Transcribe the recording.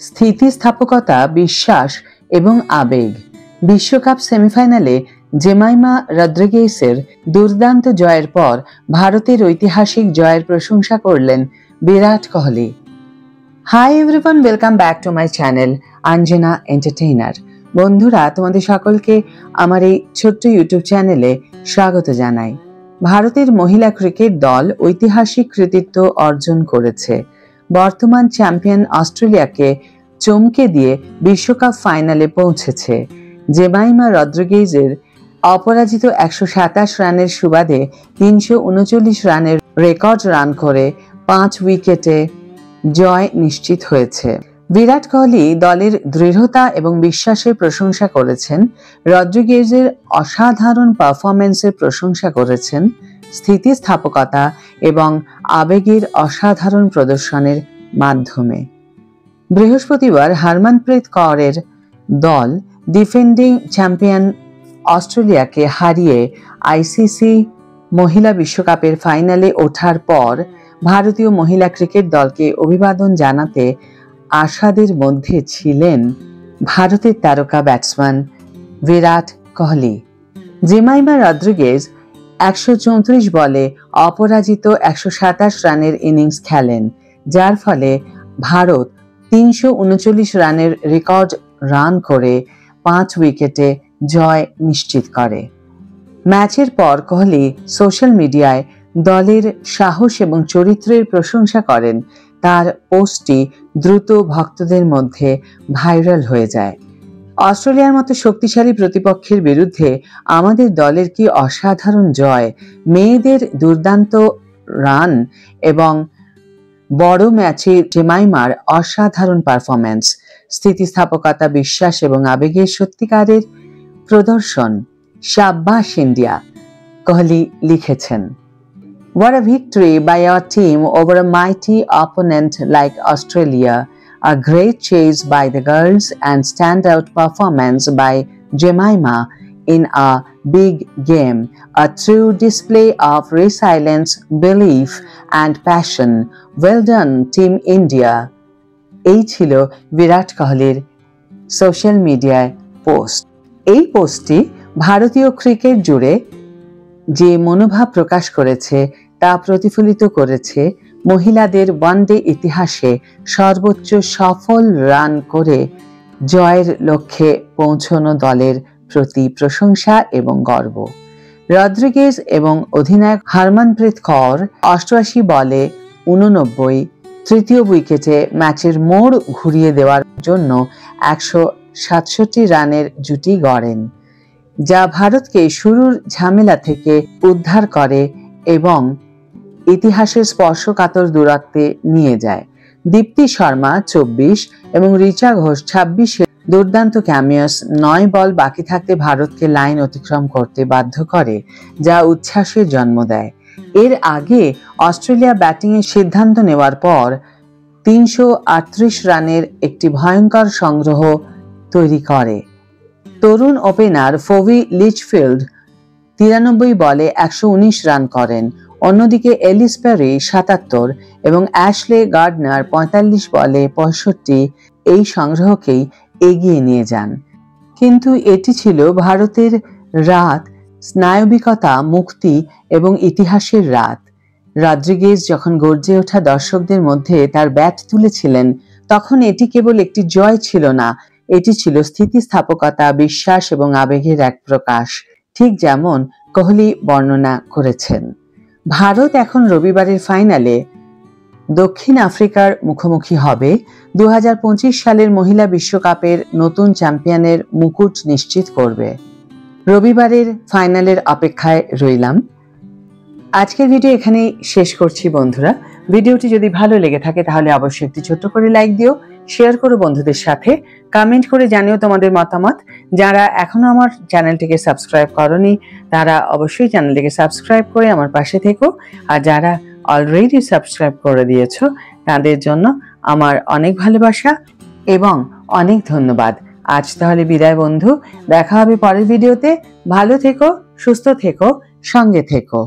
স্থিতিস্থাপকতা, বিশ্বাস এবং আবেগ। বিশ্বকাপ সেমিফাইনালে জেমাইমা রদ্রিগেজের দুর্দান্ত জয়ের পর ভারতের ঐতিহাসিক জয়ের প্রশংসা করলেন Virat Kohli. Hi everyone, welcome back to my channel Anjana entertainer. বন্ধুরা, তোমাদের সকলকে আমার এই ছোট্ট ইউটিউব চ্যানেলে স্বাগত জানাই। ভারতের মহিলা ক্রিকেট দল ঐতিহাসিক কৃতিত্ব অর্জন করেছে। বর্তমান চ্যাম্পিয়ন অস্ট্রেলিয়াকে চমকে দিয়ে বিশ্বকাপ ফাইনালে পৌঁছেছে। জেমাইমা রদ্রিগেজের অপরাজিত 127 রানের সুবাদে 339 রানের রেকর্ড রান করে 5 উইকেটে জয় নিশ্চিত হয়েছে। বিরাট কোহলি দলের দৃঢ়তা এবং বিশ্বাসের প্রশংসা করেছেন, রদ্রিগেজের অসাধারণ পারফরম্যান্সের প্রশংসা করেছেন, স্থিতিস্থাপকতা এবং আবেগের অসাধারণ প্রদর্শনের মাধ্যমে। বৃহস্পতিবার হরমনপ্রীত কৌরের দল ডিফেন্ডিং চ্যাম্পিয়ন অস্ট্রেলিয়াকে হারিয়ে আইসিসি মহিলা বিশ্বকাপের ফাইনালে ওঠার পর ভারতীয় মহিলা ক্রিকেট দলকে অভিবাদন জানাতে আশাদের মধ্যে ছিলেন ভারতের তারকা batsman Virat Kohli. Jemimah Rodriguez 134 বলে অপরাজিত 127 রানের ইনিংস খেলেন, যার ফলে ভারত 339 রানের রেকর্ড রান করে 5 উইকেটে জয় নিশ্চিত করে। ম্যাচের পর কোহলি সোশ্যাল মিডিয়ায় দলের সাহস এবং চরিত্রের প্রশংসা করেন। তার পোস্টটি দ্রুত ভক্তদের মধ্যে ভাইরাল হয়ে যায়। অস্ট্রেলিয়ার মতো শক্তিশালী প্রতিপক্ষের বিরুদ্ধে আমাদের দলের কি অসাধারণ জয়, মেয়েদের দুর্দান্ত রান এবং বড় ম্যাচে জেমাইমার অসাধারণ পারফরম্যান্স, স্থিতিস্থাপকতা, বিশ্বাস এবং আবেগের সত্যিকারের প্রদর্শন। শাবাশ ইন্ডিয়া, কোহলি লিখেছেন। What a victory by our team over a mighty opponent like Australia. A great chase by the girls and standout performance by Jemimah in a big game. A true display of resilience, belief and passion. Well done, Team India. এই ছিল বিরাট কোহলির social মিডিয়ায় post. এই পোস্টটি ভারতীয় cricket জুড়ে যে মনোভাব প্রকাশ করেছে তা প্রতিফলিত করেছে মহিলাদের ওয়ানডে ইতিহাসে সর্বোচ্চ সফল রান করে জয়ের লক্ষ্যে পৌঁছানো দলের প্রতি প্রশংসা এবং গর্ব। রদ্রিগেজ এবং অধিনায়ক হরমনপ্রীত কৌর 88 বলে 89 তৃতীয় উইকেটে ম্যাচের মোড় ঘুরিয়ে দেওয়ার জন্য 167 রানের জুটি গড়েন, যা ভারতকে শুরুর ঝামেলা থেকে উদ্ধার করে এবং ইতিহাসের স্পর্শকাতর দূরত্বে নিয়ে যায়। দীপ্তি শর্মা 24 এবং রিচা ঘোষ 26 দুর্দান্ত ক্যামিয়াস 9 বল বাকি থাকতে ভারতকে লাইন অতিক্রম করতে বাধ্য করে, যা উচ্ছ্বাসের জন্ম দেয়। এর আগে অস্ট্রেলিয়া ব্যাটিংয়ের সিদ্ধান্ত নেওয়ার পর 338 রানের একটি ভয়ঙ্কর সংগ্রহ তৈরি করে। তরুণ ওপেনার ফোভি লিচফিল্ড 93 বলে 119 রান করেন। অন্যদিকে এলিস পেরি 77 এবং অ্যাশলে গার্ডনার 45 বলে 65 এই সংগ্রহকেই এগিয়ে নিয়ে যান। কিন্তু এটি ছিল ভারতের রাত, স্নায়বিকতা, মুক্তি এবং ইতিহাসের রাত। রদ্রিগেজ যখন গর্জে ওঠা দর্শকদের মধ্যে তার ব্যাট তুলেছিলেন, তখন এটি কেবল একটি জয় ছিল না, এটি ছিল স্থিতিস্থাপকতা, বিশ্বাস এবং আবেগের এক প্রকাশ, ঠিক যেমন কোহলি বর্ণনা করেছেন। ভারত এখন রবিবারের ফাইনালে দক্ষিণ আফ্রিকার মুখোমুখি হবে। 2025 সালের মহিলা বিশ্বকাপের নতুন চ্যাম্পিয়নের মুকুট নিশ্চিত করবে। রবিবারের ফাইনালের অপেক্ষায় রইলাম। আজকের ভিডিও এখানেই শেষ করছি বন্ধুরা। ভিডিওটি যদি ভালো লেগে থাকে তাহলে অবশ্যই একটি ছোট্ট করে লাইক দিও, শেয়ার করো বন্ধুদের সাথে, কমেন্ট করে জানিও তোমাদের মতামত। যারা এখনো আমার চ্যানেলটিকে সাবস্ক্রাইব করনি তারা অবশ্যই চ্যানেলটিকে সাবস্ক্রাইব করে আমার পাশে থেকো, আর যারা অলরেডি সাবস্ক্রাইব করে দিয়েছো তাদের জন্য আমার অনেক ভালোবাসা এবং অনেক ধন্যবাদ। আজ তাহলে বিদায় বন্ধু, দেখা হবে পরের ভিডিওতে। ভালো থেকো, সুস্থ থেকো, সঙ্গে থেকো।